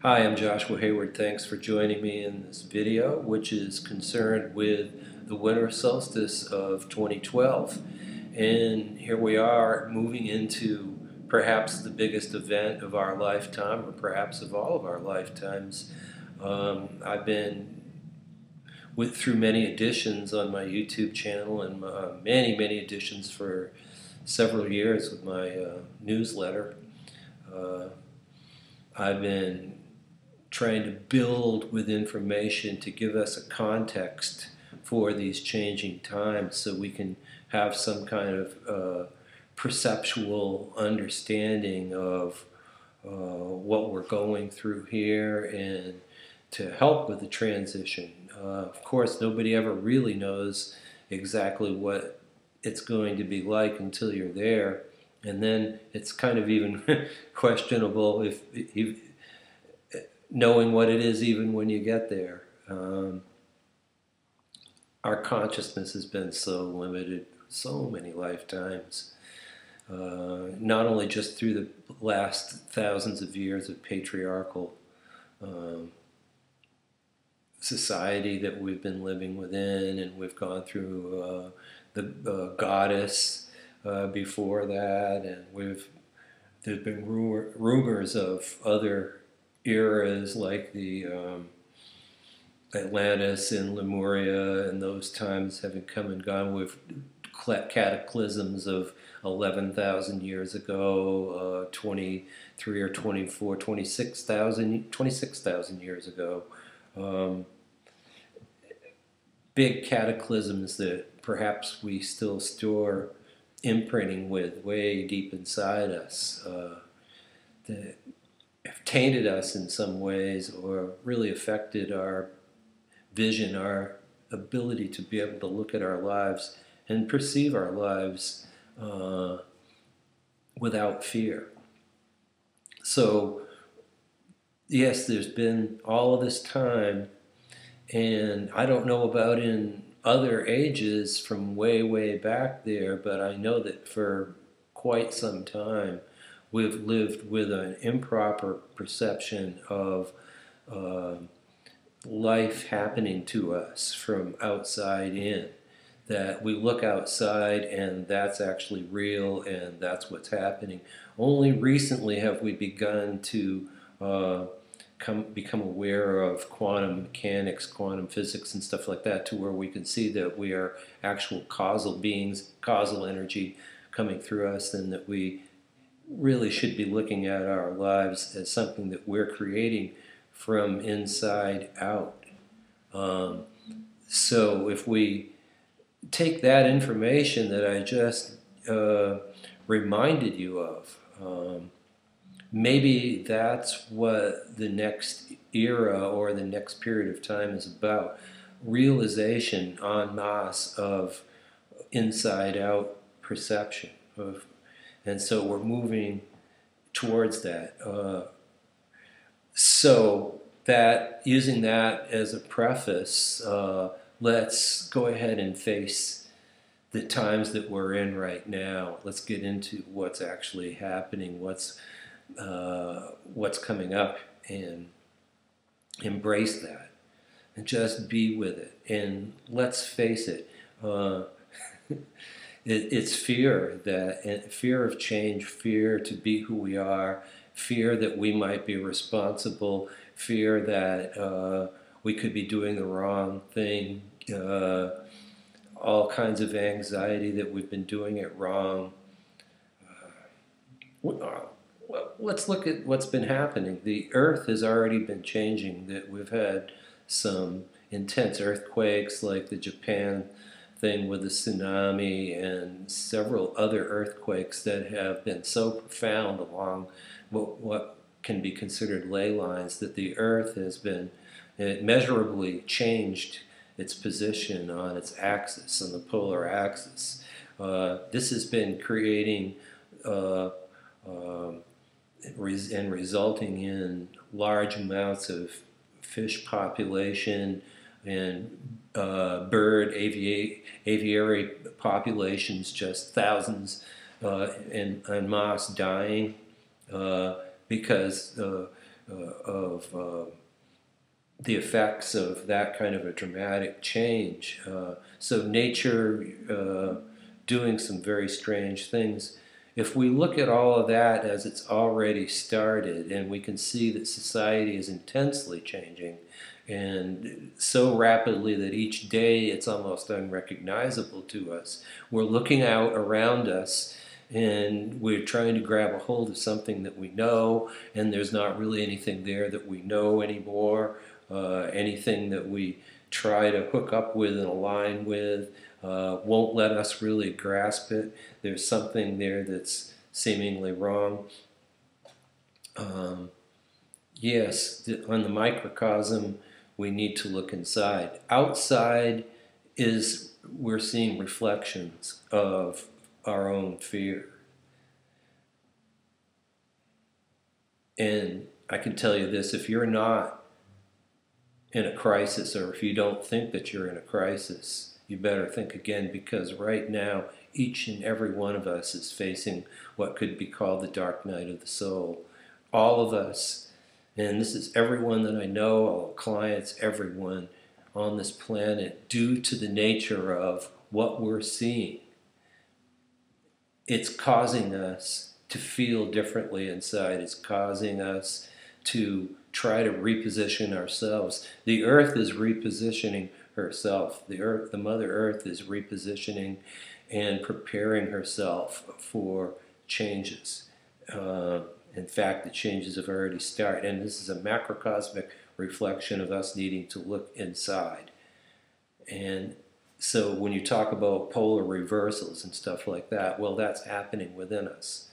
Hi, I'm Joshua Hayward. Thanks for joining me in this video, which is concerned with the winter solstice of 2012. And here we are moving into perhaps the biggest event of our lifetime, or perhaps of all of our lifetimes. I've been through many editions on my YouTube channel and many editions for several years with my newsletter. Uh, I've been trying to build with information to give us a context for these changing times so we can have some kind of perceptual understanding of what we're going through here and to help with the transition. Of course, nobody ever really knows exactly what it's going to be like until you're there, and then it's kind of even questionable if knowing what it is even when you get there. Our consciousness has been so limited so many lifetimes, not only just through the last thousands of years of patriarchal society that we've been living within, and we've gone through the goddess before that, and there's been rumors of other eras like the Atlantis and Lemuria and those times having come and gone with cataclysms of 11,000 years ago, 23 or 24, 26,000 years ago. Big cataclysms that perhaps we still store imprinting with way deep inside us, that have tainted us in some ways or really affected our vision, our ability to be able to look at our lives and perceive our lives without fear. So, yes, there's been all of this time, and I don't know about in other ages from way back there, but I know that for quite some time we've lived with an improper perception of life happening to us from outside in. That we look outside and that's actually real and that's what's happening. Only recently have we begun to become aware of quantum mechanics, quantum physics and stuff like that, to where we can see that we are actual causal beings, causal energy coming through us, and that we really should be looking at our lives as something that we're creating from inside out. So if we take that information that I just reminded you of, maybe that's what the next era or the next period of time is about. Realization en masse of inside-out perception. And so we're moving towards that. So that, using that as a preface, let's go ahead and face the times that we're in right now. Let's get into what's actually happening, what's coming up, and embrace that, and just be with it. And let's face it, it's fear, fear of change, fear to be who we are, fear that we might be responsible, fear that we could be doing the wrong thing, all kinds of anxiety that we've been doing it wrong. Well, let's look at what's been happening. The earth has already been changing. That we've had some intense earthquakes like the Japan thing with the tsunami, and several other earthquakes that have been so profound along what can be considered ley lines, that the earth has been measurably changed its position on its axis, on the polar axis. This has been creating and resulting in large amounts of fish population and bird aviary populations, just thousands en masse dying because the effects of that kind of a dramatic change. So nature doing some very strange things. If we look at all of that as it's already started, and we can see that society is intensely changing, and so rapidly that each day it's almost unrecognizable to us. We're looking out around us and we're trying to grab a hold of something that we know, and there's not really anything there that we know anymore. Anything that we try to hook up with and align with won't let us really grasp it. There's something there that's seemingly wrong. Yes, on the microcosm, we need to look inside. Outside is, we're seeing reflections of our own fear. And I can tell you this, if you're not in a crisis, or if you don't think that you're in a crisis, you better think again, because right now each and every one of us is facing what could be called the dark night of the soul. All of us, and this is everyone that I know, all clients, everyone on this planet, due to the nature of what we're seeing. It's causing us to feel differently inside. It's causing us to try to reposition ourselves. The earth is repositioning herself. The Mother Earth is repositioning and preparing herself for changes. In fact, the changes have already started, and this is a macrocosmic reflection of us needing to look inside. And so when you talk about polar reversals and stuff like that, well, that's happening within us.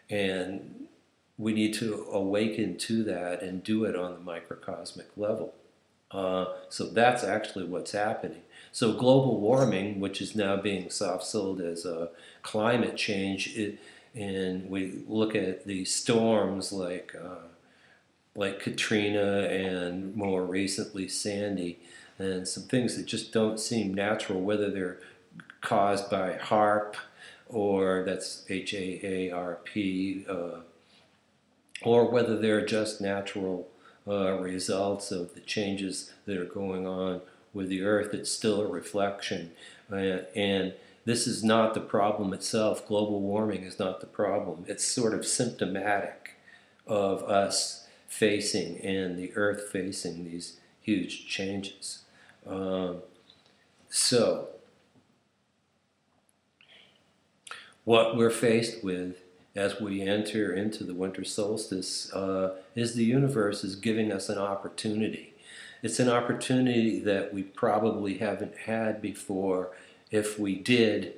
And we need to awaken to that and do it on the microcosmic level. So that's actually what's happening. So global warming, which is now being soft-sold as a climate change, and we look at the storms like Katrina and more recently Sandy, and some things that just don't seem natural, whether they're caused by HAARP, or that's H-A-A-R-P, or whether they're just natural results of the changes that are going on with the earth. It's still a reflection. And this is not the problem itself. Global warming is not the problem. It's sort of symptomatic of us facing and the earth facing these huge changes. So what we're faced with as we enter into the winter solstice is the universe is giving us an opportunity. It's an opportunity that we probably haven't had before. If we did,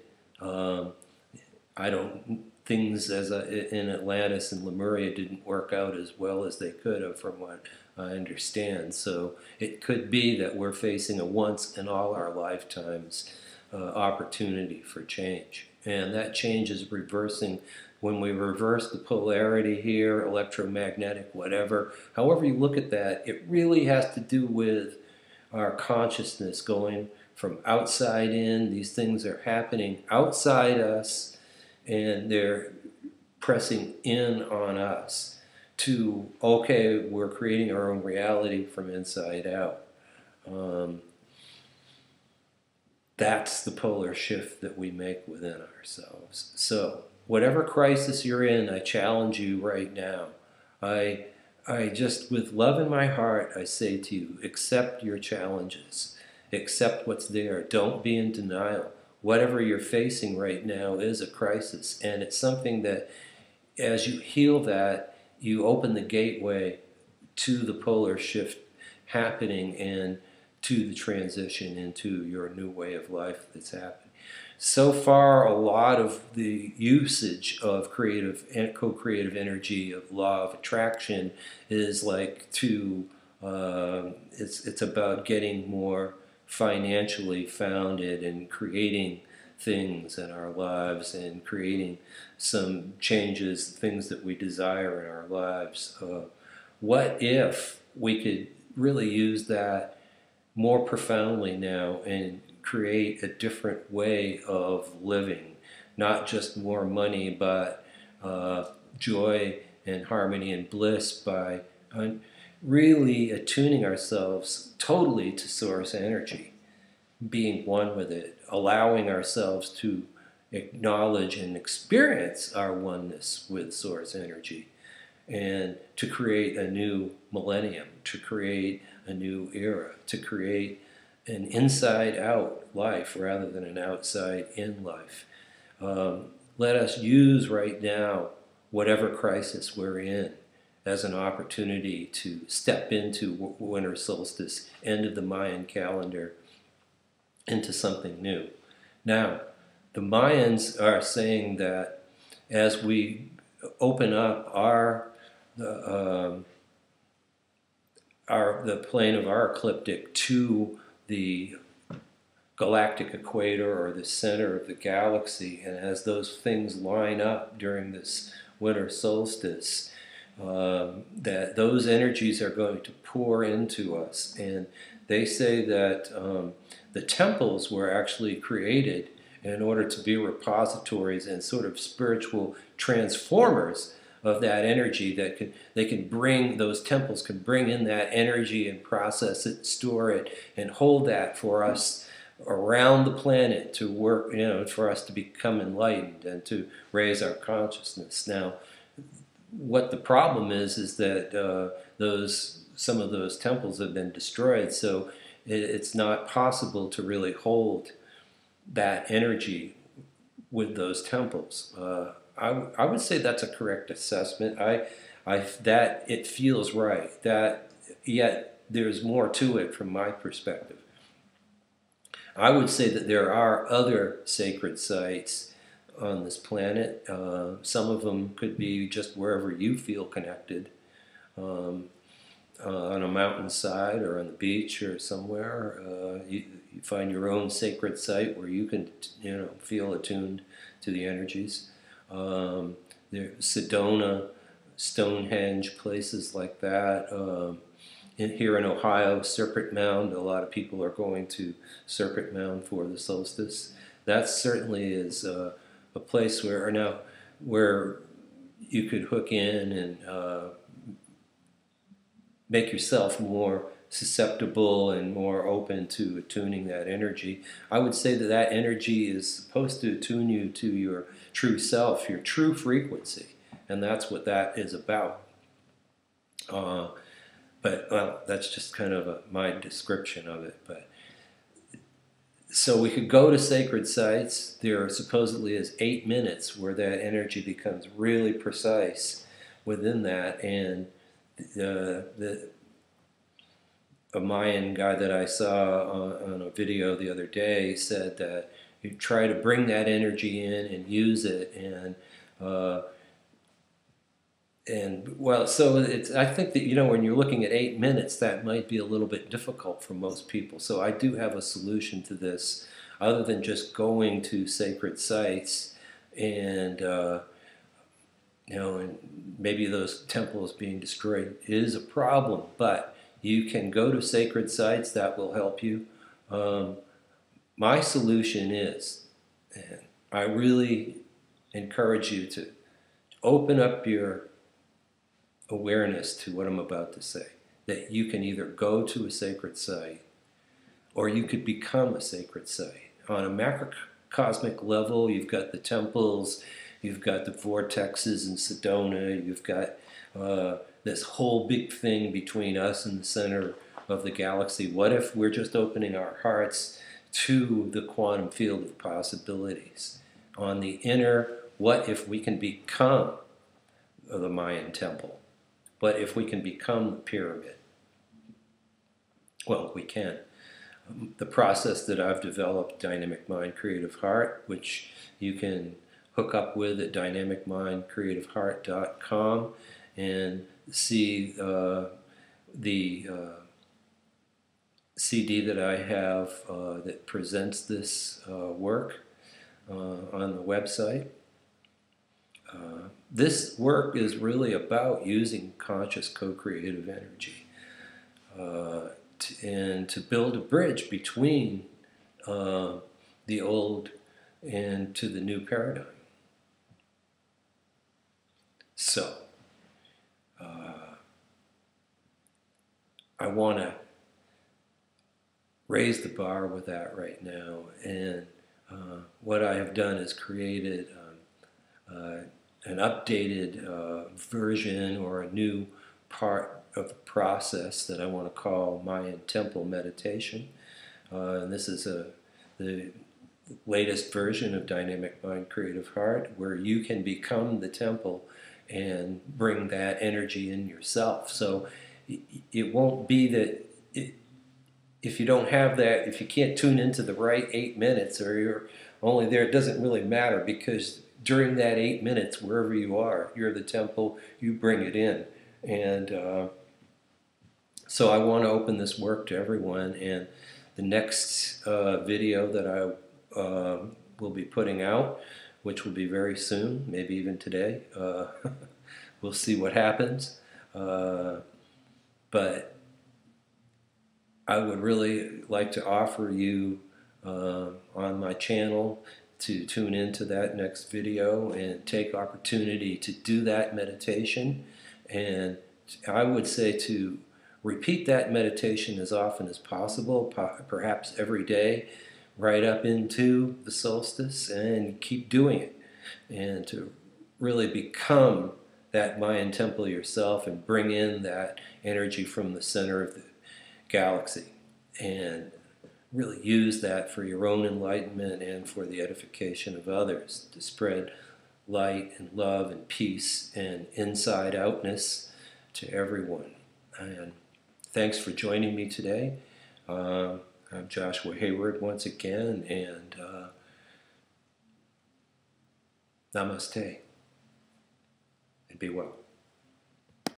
things in Atlantis and Lemuria didn't work out as well as they could have, from what I understand. So it could be that we're facing a once in all our lifetimes opportunity for change. And that change is reversing. When we reverse the polarity here, electromagnetic, whatever, however you look at that, it really has to do with our consciousness going from outside in. These things are happening outside us, and they're pressing in on us to, okay, we're creating our own reality from inside out. That's the polar shift that we make within ourselves. So whatever crisis you're in, I challenge you right now. I just, with love in my heart, I say to you, accept your challenges. Accept what's there. Don't be in denial. Whatever you're facing right now is a crisis, and it's something that, as you heal that, you open the gateway to the polar shift happening and to the transition into your new way of life that's happening. So far, a lot of the usage of creative and co-creative energy, of law of attraction, is like it's about getting more financially founded and creating things in our lives and creating some changes, things that we desire in our lives. What if we could really use that more profoundly now and create a different way of living? Not just more money, but joy and harmony and bliss by on really attuning ourselves totally to source energy, being one with it, allowing ourselves to acknowledge and experience our oneness with source energy, and to create a new millennium, to create a new era, to create an inside-out life rather than an outside-in life. Let us use right now whatever crisis we're in as an opportunity to step into winter solstice, end of the Mayan calendar, into something new. Now, the Mayans are saying that as we open up the plane of our ecliptic to the galactic equator or the center of the galaxy, and as those things line up during this winter solstice, that those energies are going to pour into us. And they say that the temples were actually created in order to be repositories and sort of spiritual transformers of that energy, that they can bring, those temples can bring in that energy and process it, store it, and hold that for us around the planet to work, for us to become enlightened and to raise our consciousness. Now, what the problem is that some of those temples have been destroyed, so it's not possible to really hold that energy with those temples. I would say that's a correct assessment. That it feels right. That yet there's more to it from my perspective. I would say that there are other sacred sites on this planet. Some of them could be just wherever you feel connected, on a mountainside or on the beach or somewhere. You find your own sacred site where you can, feel attuned to the energies. Sedona, Stonehenge, places like that. Here in Ohio, Serpent Mound, a lot of people are going to Serpent Mound for the solstice. That certainly is a place where you could hook in and make yourself more susceptible and more open to attuning that energy. I would say that that energy is supposed to attune you to your true self, your true frequency, and that's what that is about. But, well, that's just kind of my description of it. But so we could go to sacred sites. There supposedly is 8 minutes where that energy becomes really precise within that. And a Mayan guy that I saw on a video the other day said that you try to bring that energy in and use it, and well, so I think that, when you're looking at 8 minutes, that might be a little bit difficult for most people. So I do have a solution to this, other than just going to sacred sites and, and maybe those temples being destroyed is a problem, but you can go to sacred sites. That will help you. My solution is, and I really encourage you to open up your awareness to what I'm about to say, that you can either go to a sacred site or you could become a sacred site. On a macrocosmic level, you've got the temples, you've got the vortexes in Sedona, you've got this whole big thing between us and the center of the galaxy. What if we're just opening our hearts to the quantum field of possibilities? On the inner, what if we can become the Mayan temple? But if we can become the pyramid? Well, we can. The process that I've developed, Dynamic Mind Creative Heart, which you can hook up with at dynamicmindcreativeheart.com and see the CD that I have that presents this work on the website. This work is really about using conscious co-creative energy and to build a bridge between the old and to the new paradigm. So, I want to raise the bar with that right now. And what I have done is created an updated version or a new part of the process that I want to call Mayan Temple Meditation. And this is the latest version of Dynamic Mind Creative Heart, where you can become the temple and bring that energy in yourself. So it won't be that if you don't have that, if you can't tune into the right 8 minutes, or you're only there, it doesn't really matter, because during that 8 minutes, wherever you are, you're the temple, you bring it in. And so I want to open this work to everyone, and the next video that I will be putting out, which will be very soon, maybe even today, we'll see what happens, but I would really like to offer you on my channel to tune into that next video and take opportunity to do that meditation. And I would say to repeat that meditation as often as possible, perhaps every day, right up into the solstice, and keep doing it. And to really become that Mayan temple yourself and bring in that energy from the center of the galaxy, and really use that for your own enlightenment and for the edification of others, to spread light and love and peace and inside outness to everyone. And thanks for joining me today. I'm Joshua Hayward once again, and namaste, and be well.